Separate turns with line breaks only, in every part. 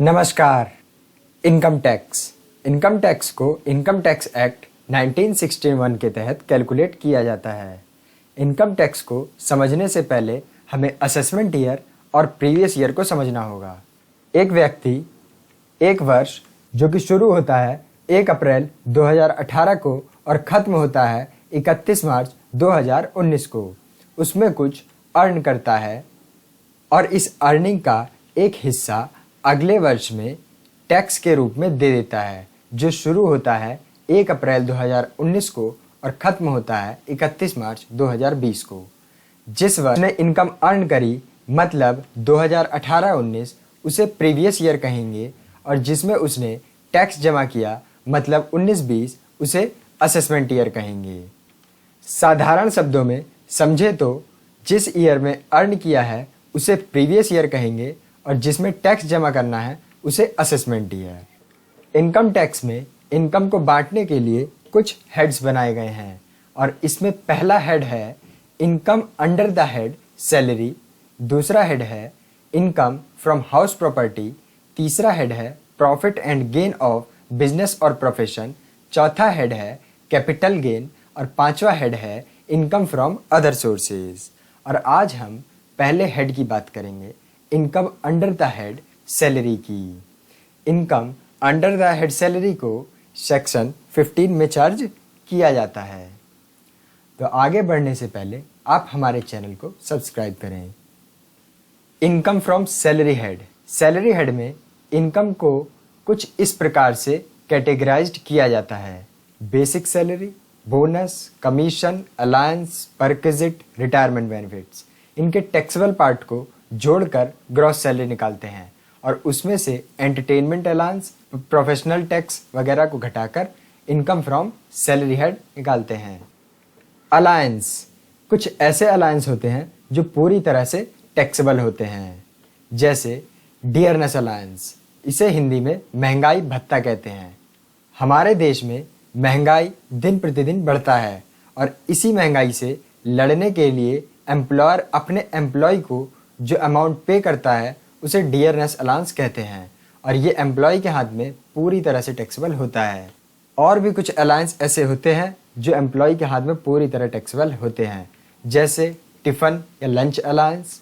नमस्कार। Income tax को income tax act 1961 के तहत कैलकुलेट किया जाता है। इनकम टैक्स को समझने से पहले हमें असेसमेंट ईयर और प्रीवियस ईयर को समझना होगा। एक व्यक्ति एक वर्ष जो कि शुरू होता है 1 अप्रैल 2018 को और ख़त्म होता है 31 मार्च 2019 को, उसमें कुछ अर्न करता है और इस अर्निंग का एक हिस्सा अगले वर्ष में टैक्स के रूप में दे देता है, जो शुरू होता है 1 अप्रैल 2019 को और ख़त्म होता है 31 मार्च 2020 को। जिस वर्ष ने इनकम अर्न करी मतलब 2018-19 उसे प्रीवियस ईयर कहेंगे, और जिसमें उसने टैक्स जमा किया मतलब 19-20 उसे असेसमेंट ईयर कहेंगे। साधारण शब्दों में समझे तो जिस ईयर में अर्न किया है उसे प्रीवियस ईयर कहेंगे और जिसमें टैक्स जमा करना है उसे असेसमेंट ईयर। इनकम टैक्स में इनकम को बांटने के लिए कुछ हेड्स बनाए गए हैं और इसमें पहला हेड है income under the head salary, दूसरा हेड है इनकम फ्रॉम हाउस प्रॉपर्टी, तीसरा हेड है profit and gain of business और प्रोफेशन, चौथा हेड है कैपिटल गेन और पांचवा हेड है इनकम फ्रॉम अदर सोर्सेज। और आज हम पहले हेड की बात करेंगे, income under the head salary की। Income under the head salary को सेक्शन 15 में चार्ज किया जाता है। तो आगे बढ़ने से पहले आप हमारे चैनल को सब्सक्राइब करें। इनकम फ्रॉम सैलरी हेड में इनकम को कुछ इस प्रकार से कैटेगराइज्ड किया जाता है: basic salary, bonus, commission, alliance, perquisite, retirement benefits. इनके टैक्सेबल पार्ट को जोड़कर ग्रॉस सैलरी निकालते हैं और उसमें से एंटरटेनमेंट अलायंस, प्रोफेशनल टैक्स वगैरह को घटाकर इनकम फ्रॉम सैलरी हेड निकालते हैं। अलायंस, कुछ ऐसे अलायंस होते हैं जो पूरी तरह से टैक्सेबल होते हैं, जैसे डियरनेस अलायंस, इसे हिंदी में महंगाई भत्ता कहते हैं। हमारे देश में महंगाई दिन प्रतिदिन बढ़ता है और इसी महंगाई से लड़ने के लिए एम्प्लॉयर अपने एम्प्लॉय को जो अमाउंट पे करता है उसे डियरनेस अलाउंस कहते हैं और ये एम्प्लॉय के हाथ में पूरी तरह से टैक्सेबल होता है। और भी कुछ अलायंस ऐसे होते हैं जो एम्प्लॉय के हाथ में पूरी तरह टैक्सेबल होते हैं, जैसे टिफ़न या lunch allowance,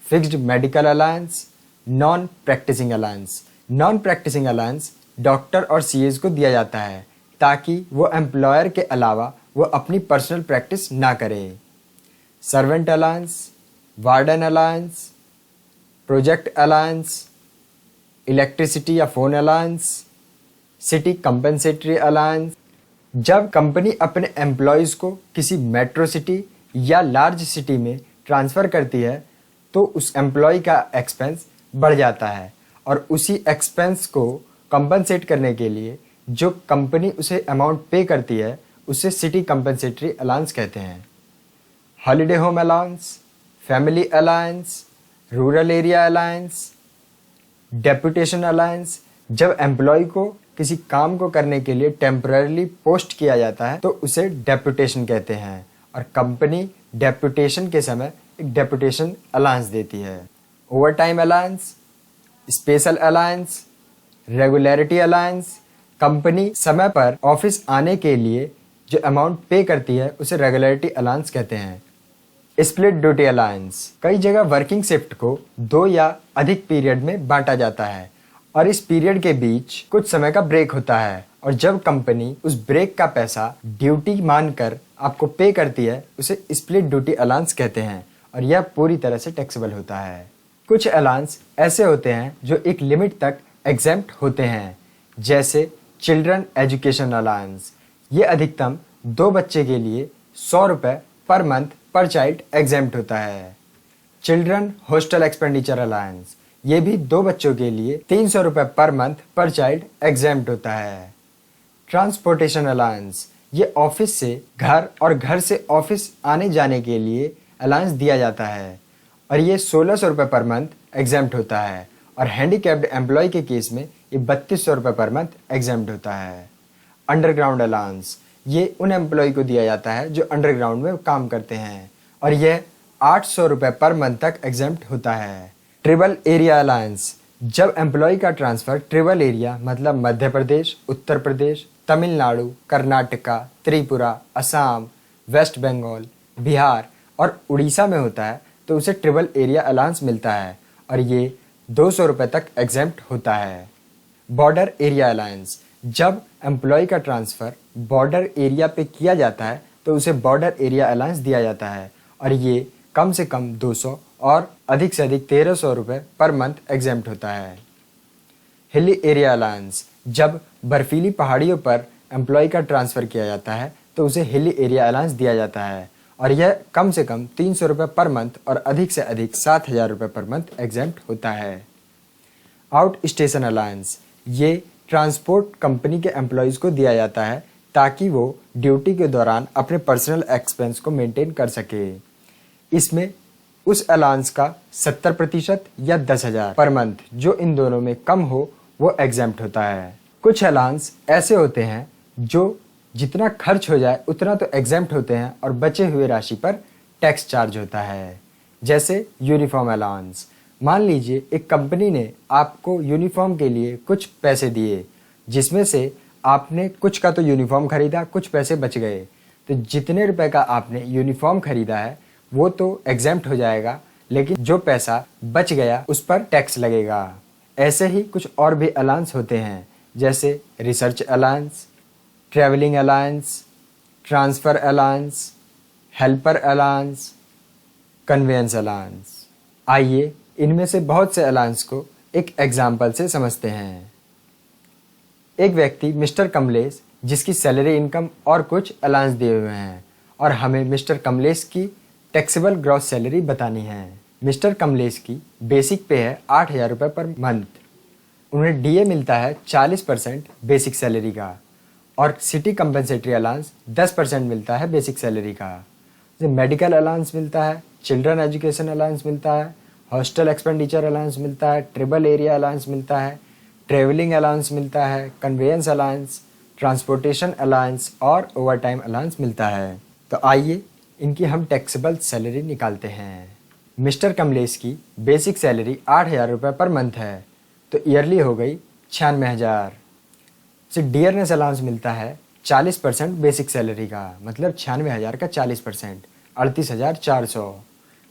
fixed medical allowance, non practising allowance. Non practising allowance doctor और सीएज को दिया जाता है ताकि वो एम्प्लॉयर के अलावा वो अपनी पर्सनल प्रैक्टिस ना करे। Servant allowance, warden allowance, project allowance, electricity या phone allowance, city compensatory allowance. जब कंपनी अपने एम्प्लॉयज़ को किसी मेट्रो सिटी या लार्ज सिटी में ट्रांसफ़र करती है तो उस एम्प्लॉय का एक्सपेंस बढ़ जाता है और उसी एक्सपेंस को कंपनसेट करने के लिए जो कंपनी उसे अमाउंट पे करती है उसे सिटी कंपनसेटरी अलायंस कहते हैं। Holiday home allowance, family alliance, rural area alliance, deputation alliance. जब एम्प्लॉय को किसी काम को करने के लिए टेम्पररीली पोस्ट किया जाता है तो उसे डेपुटेशन कहते हैं और कंपनी डेपुटेशन के समय एक डेपुटेशन अलायंस देती है। Over time alliance, special alliance, regularity alliance. Company समय पर ऑफिस आने के लिए जो अमाउंट पे करती है उसे रेगुलरिटी अलायंस कहते हैं। स्प्लिट ड्यूटी अलायंस, कई जगह वर्किंग शिफ्ट को 2 या अधिक पीरियड में बांटा जाता है और इस पीरियड के बीच कुछ समय का ब्रेक होता है और जब कंपनी उस ब्रेक का पैसा ड्यूटी मानकर आपको पे करती है उसे स्प्लिट ड्यूटी अलायंस कहते हैं और यह पूरी तरह से टैक्सेबल होता है। कुछ अलायंस ऐसे होते हैं जो एक लिमिट तक एग्जेम्प्ट होते हैं, जैसे चिल्ड्रन एजुकेशन अलायंस। ये अधिकतम 2 बच्चे के लिए 100 रुपये पर मंथ पर चाइल्ड एग्जेम्प्ट होता है। चिल्ड्रन हॉस्टल एक्सपेंडिचर अलायंस, ये भी 2 बच्चों के लिए 300 रुपये पर मंथ पर चाइल्ड एग्जेम्प्ट होता है। ट्रांसपोर्टेशन अलायंस, ये ऑफिस से घर और घर से ऑफिस आने जाने के लिए अलायंस दिया जाता है और ये 1600 रुपये पर मंथ एग्जेम्प्ट होता है और हैंडीकैप्ड एम्प्लॉय के केस में ये 3200 रुपये पर मंथ एग्जेम्प्ट होता है। अंडरग्राउंड अलाउंस, ये उन एम्प्लॉय को दिया जाता है जो अंडरग्राउंड में काम करते हैं और यह 800 रुपये पर मंथ तक एग्जेम्प्ट होता है। ट्रिबल एरिया अलायंस, जब एम्प्लॉय का ट्रांसफ़र ट्रिबल एरिया मतलब मध्य प्रदेश, उत्तर प्रदेश, तमिलनाडु, कर्नाटका, त्रिपुरा, असम, वेस्ट बंगाल, बिहार और उड़ीसा में होता है तो उसे ट्रिबल एरिया अलाउंस मिलता है और ये 200 रुपये तक एग्जेम्प्ट होता है। बॉर्डर एरिया अलाउंस, जब एम्प्लॉय का ट्रांसफ़र बॉर्डर एरिया पे किया जाता है तो उसे बॉर्डर एरिया अलाउंस दिया जाता है और ये कम से कम 200 और अधिक से अधिक 1300 रुपये पर मंथ एग्जेम्प्ट होता है। हिली एरिया अलाउंस, जब बर्फीली पहाड़ियों पर एम्प्लॉय का ट्रांसफ़र किया जाता है तो उसे हिली एरिया अलाउंस दिया जाता है और यह कम से कम 300 रुपये पर मंथ और अधिक से अधिक 7000 रुपये पर मंथ एग्जेम्प्ट होता है। आउट स्टेशन अलाउंस, ये ट्रांसपोर्ट कंपनी के एम्प्लॉयज़ को दिया जाता है ताकि वो ड्यूटी के दौरान अपने पर्सनल एक्सपेंस को मेंटेन कर सके। इसमें उस अलाउंस का 70% या 10,000 पर मंथ जो इन दोनों में कम हो वो एग्जेम्प्ट होता है। कुछ अलाउंस ऐसे होते हैं जो जितना खर्च हो जाए उतना तो एग्जेम्प्ट होते हैं और बचे हुए राशि पर टैक्स चार्ज होता है। जैसे यूनिफॉर्म अलाउंस, मान लीजिए एक कंपनी ने आपको यूनिफॉर्म के लिए कुछ पैसे दिए जिसमें से आपने कुछ का तो यूनिफॉर्म खरीदा, कुछ पैसे बच गए, तो जितने रुपए का आपने यूनिफॉर्म खरीदा है वो तो एग्जेम्प्ट हो जाएगा, लेकिन जो पैसा बच गया उस पर टैक्स लगेगा। ऐसे ही कुछ और भी अलाउंस होते हैं जैसे research allowance, travelling allowance, transfer allowance, helper allowance, convince allowance. आइए इनमें से बहुत से अलाउंस को एक एग्जाम्पल से समझते हैं। एक व्यक्ति मिस्टर कमलेश जिसकी सैलरी इनकम और कुछ अलाउंस दिए हुए हैं और हमें मिस्टर कमलेश की टैक्सेबल ग्रॉस सैलरी बतानी है। मिस्टर कमलेश की बेसिक पे है 8,000 रुपये पर मंथ। उन्हें डीए मिलता है 40% बेसिक सैलरी का और सिटी कंपनसेटरी अलाउंस 10% मिलता है बेसिक सैलरी का। जैसे मेडिकल अलाउंस मिलता है, चिल्ड्रन एजुकेशन अलाउंस मिलता है, हॉस्टल एक्सपेंडिचर अलाउंस मिलता है, ट्रिबल एरिया अलाउंस मिलता है, ट्रेवलिंग अलाउंस मिलता है, कन्वेंस अलाउंस, ट्रांसपोर्टेशन अलाउंस और ओवरटाइम अलाउंस मिलता है। तो आइए इनकी हम टैक्सेबल सैलरी निकालते हैं। मिस्टर कमलेश की बेसिक सैलरी 8,000 रुपये पर मंथ है तो ईयरली हो गई 96,000। से डियरनेस अलाउंस मिलता है 40% बेसिक सैलरी का, मतलब 96,000 का 40% 38,400।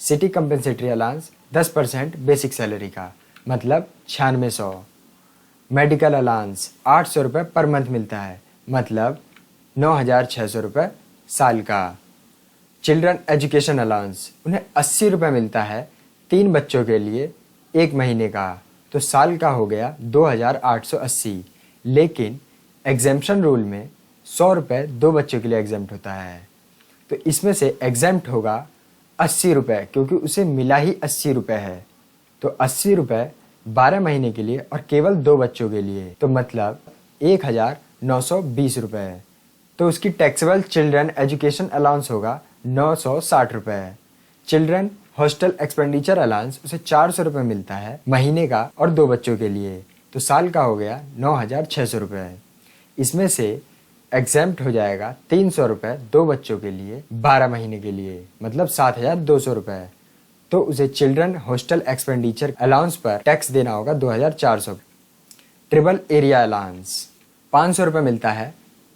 City compensatory allowance 10% basic salary का, मतलब 9600। मेडिकल अलाउंस 800 रुपये पर मंथ मिलता है, मतलब 9,600 रुपये साल का। चिल्ड्रन एजुकेशन अलाउंस उन्हें 80 रुपये मिलता है 3 बच्चों के लिए 1 महीने का, तो साल का हो गया 2,880। लेकिन एग्जेम्पशन रूल में 100 रुपये 2 बच्चों के लिए एग्जेम्प्ट होता है, तो इसमें से एग्जेम्प्ट होगा 80 रुपये क्योंकि उसे मिला ही 80 रुपये है। तो 80 रुपये 12 महीने के लिए और केवल 2 बच्चों के लिए, तो मतलब 1,920 रुपये। तो उसकी टैक्सेबल चिल्ड्रन एजुकेशन अलाउंस होगा 960 रुपये। चिल्ड्रन हॉस्टल एक्सपेंडिचर अलाउंस उसे 400 रुपये मिलता है महीने का और 2 बच्चों के लिए, तो साल का हो गया 9,600 रुपये। इसमें से एग्जेम्प्ट हो जाएगा 300 रुपये 2 बच्चों के लिए 12 महीने के लिए, मतलब 7,200 रुपये। तो उसे चिल्ड्रन हॉस्टल एक्सपेंडिचर अलाउंस पर टैक्स देना होगा 2,400। ट्रिबल एरिया अलाउंस 500 रुपये मिलता है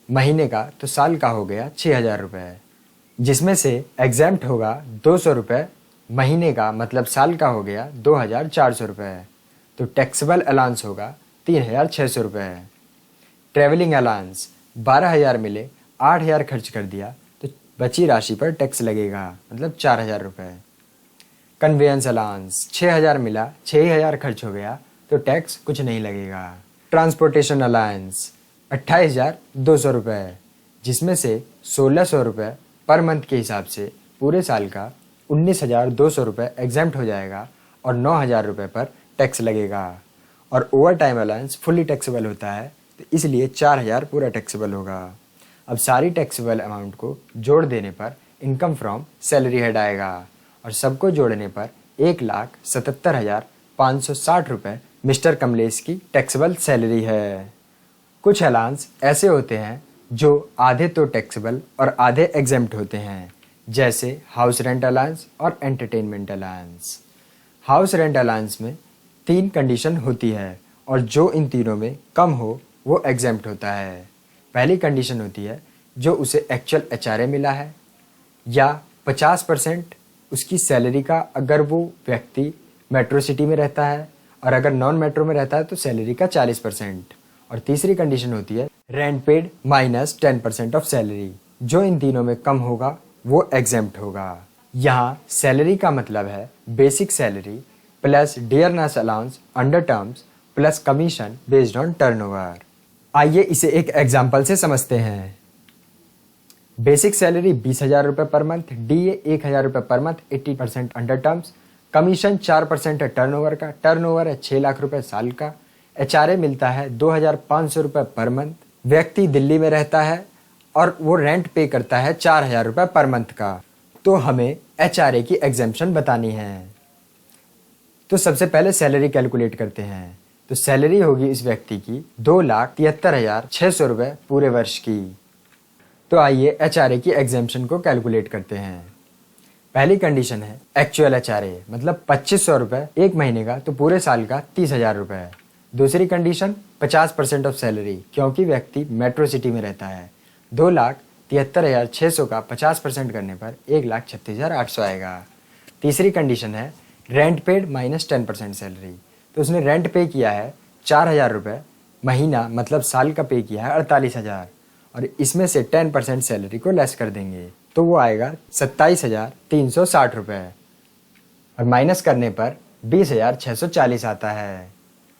महीने का, तो साल का हो गया 6,000 रुपये, जिसमें से एग्जेम्प्ट होगा 200 रुपये महीने का, मतलब साल का हो गया 2,400 रुपये। तो टैक्सेबल अलाउंस होगा 3,600 रुपये। ट्रैवलिंग अलाउंस 12,000 मिले, 8,000 खर्च कर दिया तो बची राशि पर टैक्स लगेगा, मतलब 4,000 रुपये। कन्वेंस अलाउंस 6,000 मिला, 6,000 खर्च हो गया तो टैक्स कुछ नहीं लगेगा। ट्रांसपोर्टेशन अलाउंस 28,200 रुपये, जिसमें से 1,600 रुपये पर मंथ के हिसाब से पूरे साल का 19,200 रुपये एग्जेम्प्ट हो जाएगा और 9,000 रुपये पर टैक्स लगेगा। और over time allowance fully taxable होता है तो इसलिए 4,000 पूरा टैक्सेबल होगा। अब सारी टैक्सेबल अमाउंट को जोड़ देने पर इनकम फ्रॉम सैलरी हेड आएगा और सबको जोड़ने पर 1,77,560 रुपये मिस्टर कमलेश की टैक्सेबल सैलरी है। कुछ अलाउंस ऐसे होते हैं जो आधे तो टैक्सेबल और आधे एग्जेम्प्ट होते हैं, जैसे हाउस रेंट अलाउंस और entertainment allowance. House rent allowance में तीन कंडीशन होती है और जो इन तीनों में कम हो वो एग्जेम्प्ट होता है। पहली कंडीशन होती है जो उसे एक्चुअल एचआरए मिला है, या 50% उसकी सैलरी का अगर वो व्यक्ति मेट्रो सिटी में रहता है, और अगर नॉन मेट्रो में रहता है तो सैलरी का 40%। और तीसरी कंडीशन होती है rent paid minus 10% of salary. जो इन तीनों में कम होगा वो एग्जेम्प्ट होगा। यहाँ सैलरी का मतलब है basic salary plus dearness allowance under terms plus commission based on turnover. आइए इसे एक एग्जाम्पल से समझते हैं। बेसिक सैलरी 20,000 रुपये पर मंथ, डीए 1,000 रुपये per month 80% under terms, commission 4% है टर्नओवर का, टर्नओवर है 6 लाख रुपए साल का, एचआरए मिलता है 2,500 रुपये पर मंथ। व्यक्ति दिल्ली में रहता है और वो रेंट पे करता है 4,000 रुपये पर मंथ का। तो हमें एचआरए की एग्जेम्पशन बतानी है। तो सबसे पहले सैलरी कैलकुलेट करते हैं। तो सैलरी होगी इस व्यक्ति की 2,73,600 रुपये पूरे वर्ष की। तो आइए एचआरए की एग्जेम्पशन को कैलकुलेट करते हैं। पहली कंडीशन है एक्चुअल एचआरए, मतलब 2,500 रुपये एक महीने का, तो पूरे साल का 30,000 रुपये। दूसरी कंडीशन 50% ऑफ सैलरी, क्योंकि व्यक्ति मेट्रो सिटी में रहता है। 2,73,600 का 50% करने पर 1,36,800 आएगा। तीसरी कंडीशन है रेंट पेड माइनस 10% सैलरी। तो उसने रेंट पे किया है 4,000 रुपये महीना, मतलब साल का पे किया है 48,000, और इसमें से 10% सैलरी को लेस कर देंगे तो वो आएगा 27,360 रुपये, और माइनस करने पर 20,640 आता है।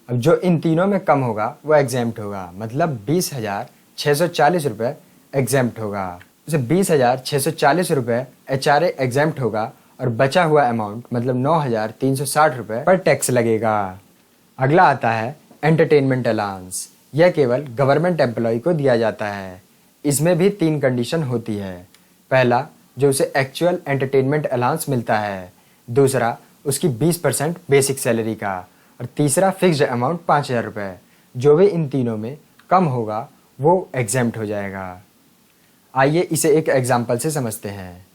अब जो इन तीनों में कम होगा वो एग्जेम्प्ट होगा, मतलब 20,640 रुपये एग्जेम्प्ट होगा। उसे 20,640 रुपये एचआरए एग्जेम्प्ट होगा और बचा हुआ अमाउंट मतलब 9,360 रुपये पर टैक्स लगेगा। अगला आता है एंटरटेनमेंट अलाउंस। यह केवल गवर्नमेंट एम्प्लॉय को दिया जाता है। इसमें भी 3 कंडीशन होती है। पहला, जो उसे एक्चुअल एंटरटेनमेंट अलाउंस मिलता है। दूसरा, उसकी 20% बेसिक सैलरी का। और तीसरा, फिक्स्ड अमाउंट 5,000 रुपये। जो भी इन तीनों में कम होगा वो एग्जेम्प्ट हो जाएगा। आइए इसे एक एग्जाम्पल से समझते हैं।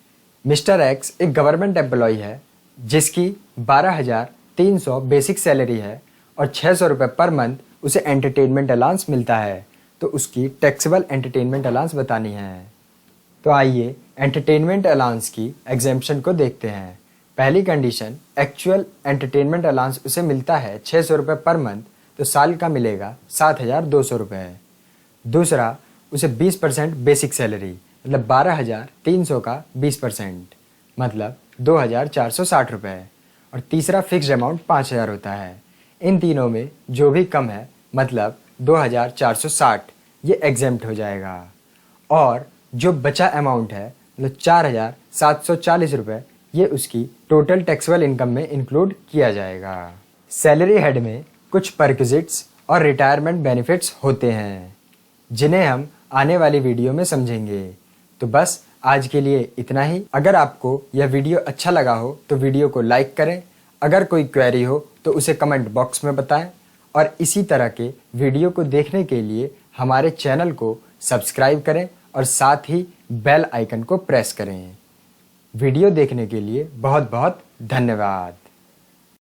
मिस्टर एक्स एक गवर्नमेंट एम्प्लॉय है जिसकी 12,300 बेसिक सैलरी है और 600 रुपये पर मंथ उसे एंटरटेनमेंट अलाउंस मिलता है। तो उसकी टैक्सेबल एंटरटेनमेंट अलाउंस बतानी है। तो आइए एंटरटेनमेंट अलाउंस की एग्जेम्पशन को देखते हैं। पहली कंडीशन, एक्चुअल एंटरटेनमेंट अलाउंस उसे मिलता है 600 रुपये पर मंथ, तो साल का मिलेगा 7,200 रुपये। दूसरा, उसे 20% बेसिक सैलरी, मतलब 12,300 का 20%, मतलब 2,460 रुपये। और तीसरा, फिक्स्ड अमाउंट 5,000 होता है। इन तीनों में जो भी कम है मतलब 2,460, ये एग्जेम्प्ट हो जाएगा। और जो बचा अमाउंट है मतलब 4,740 रुपये, ये उसकी टोटल टैक्सेबल इनकम में इंक्लूड किया जाएगा। सैलरी हेड में कुछ परक्विजिट्स और रिटायरमेंट बेनिफिट्स होते हैं जिन्हें हम आने वाली वीडियो में समझेंगे। तो बस आज के लिए इतना ही। अगर आपको यह वीडियो अच्छा लगा हो तो वीडियो को लाइक करें। अगर कोई क्वेरी हो तो उसे कमेंट बॉक्स में बताएं, और इसी तरह के वीडियो को देखने के लिए हमारे चैनल को सब्सक्राइब करें और साथ ही बेल आइकन को प्रेस करें। वीडियो देखने के लिए बहुत बहुत धन्यवाद।